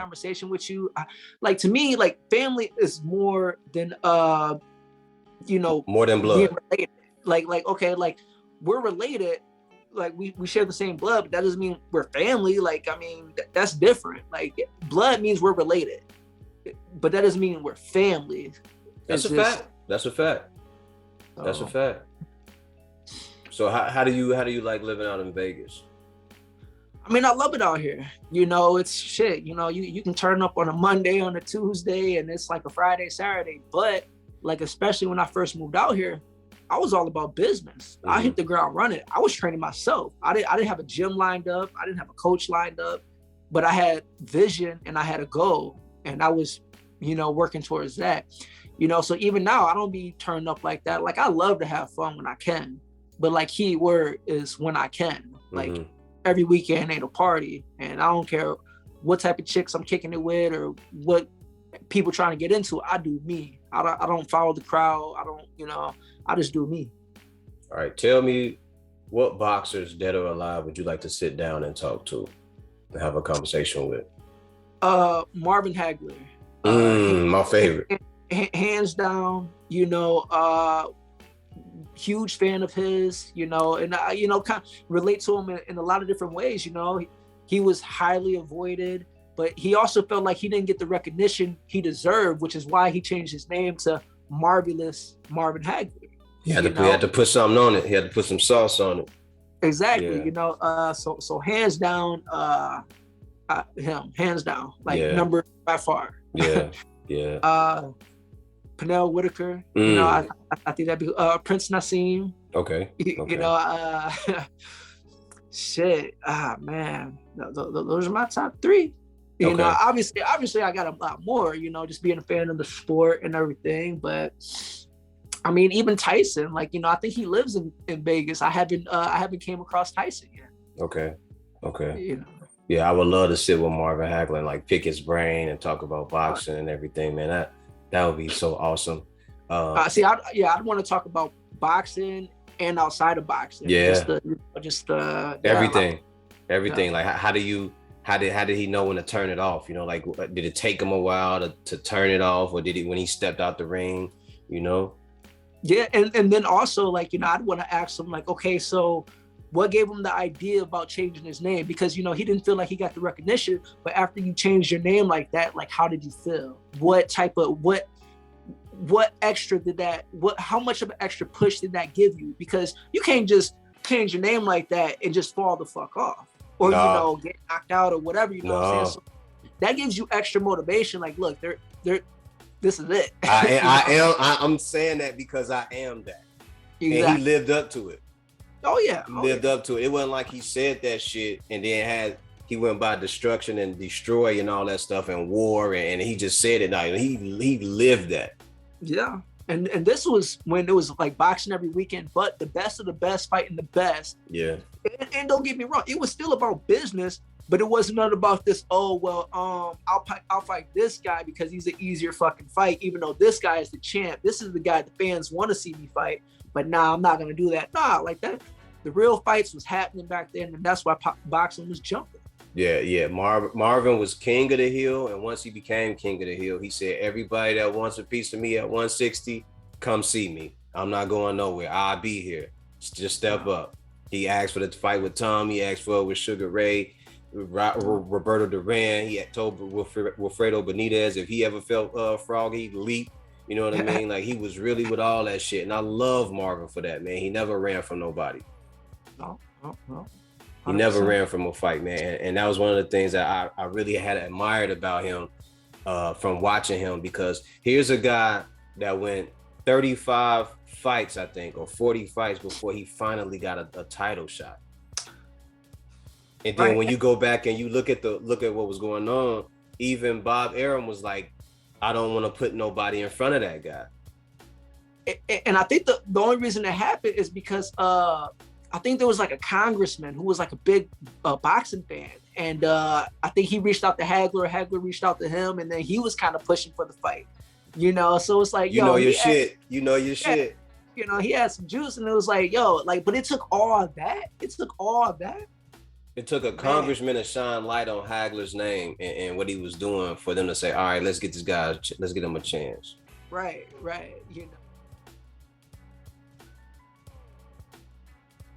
conversation with you. Like to me, like family is more than more than blood. Being related. Like okay, like we're related, like we share the same blood, but that doesn't mean we're family. Like I mean, that's different. Like blood means we're related, but that doesn't mean we're family. That's a fact. That's a fact. That's a fact. So how do you like living out in Vegas? I mean, I love it out here. It's shit. You can turn up on a Monday, on a Tuesday, and it's like a Friday, Saturday. But like, especially when I first moved out here, I was all about business. Mm-hmm. I hit the ground running. I was training myself. I didn't have a gym lined up. I didn't have a coach lined up, but I had vision and I had a goal, and I was, working towards that. So even now, I don't be turned up like that. Like I love to have fun when I can, but like key word is when I can. Like every weekend ain't a party, and I don't care what type of chicks I'm kicking it with or what people trying to get into. I do me. I don't follow the crowd. I don't, I just do me. All right, tell me what boxers, dead or alive, would you like to sit down and talk to and have a conversation with? Marvin Hagler. My favorite. Hands down, huge fan of his, and I, kind of relate to him in a lot of different ways. He was highly avoided, but he also felt like he didn't get the recognition he deserved, which is why he changed his name to Marvelous Marvin Hagler. He had to put something on it. He had to put some sauce on it. Exactly. Yeah. So hands down, him, hands down, like number by far. Yeah. Yeah. Pernell Whitaker, I think that'd be Prince Nassim. Okay. Shit. Man, those are my top three. Obviously I got a lot more, just being a fan of the sport and everything. But I mean, even Tyson, like, I think he lives in Vegas. I haven't came across Tyson yet. Okay. Yeah, I would love to sit with Marvin Hagler and like pick his brain and talk about boxing and everything, man. That would be so awesome. I'd want to talk about boxing and outside of boxing. Yeah. Just everything. Like how did he know when to turn it off? Like did it take him a while to turn it off, or did he when he stepped out the ring? Yeah, and then also like I'd want to ask him like, okay, so what gave him the idea about changing his name? Because he didn't feel like he got the recognition, but after you changed your name like that, like how did you feel? What extra did that? How much of an extra push did that give you? Because you can't just change your name like that and just fall the fuck off, or get knocked out or whatever. What I'm saying? So that gives you extra motivation. Like, look, they're this is it. I'm saying that because I am that. Exactly. And he lived up to it. Oh yeah. He lived up to it. It wasn't like he said that shit and then he went by destruction and destroy and all that stuff and war and he just said it. Now he lived that. Yeah. And this was when it was like boxing every weekend, but the best of the best fighting the best. Yeah. And don't get me wrong, it was still about business, but it wasn't not about this. Oh well, I'll fight this guy because he's an easier fucking fight, even though this guy is the champ. This is the guy the fans want to see me fight. But nah, I'm not gonna do that. Nah, like that. The real fights was happening back then, and that's why boxing was jumping. Yeah. Marvin was king of the hill, and once he became king of the hill, he said, "Everybody that wants a piece of me at 160, come see me. I'm not going nowhere. I'll be here. Just step up." He asked for the fight with Tom. He asked for it with Sugar Ray, Roberto Duran. He had told Wilfredo Benitez if he ever felt froggy, leap. You know what I mean? Like he was really with all that shit, and I love Marvin for that, man. He never ran from nobody. No. He never ran from a fight, man. And that was one of the things that I really had admired about him from watching him, because here's a guy that went 35 fights, I think, or 40 fights before he finally got a title shot. And then when you go back and you look at what was going on, even Bob Arum was like, I don't want to put nobody in front of that guy. And I think the only reason that happened is because I think there was like a congressman who was like a big boxing fan. And I think he reached out to Hagler reached out to him, and then he was kind of pushing for the fight. So it's like, you know your shit. He had some juice, and it was like, but it took all that. It took a congressman to shine light on Hagler's name and what he was doing for them to say, all right, let's get this guy, let's get him a chance. Right, right. You know.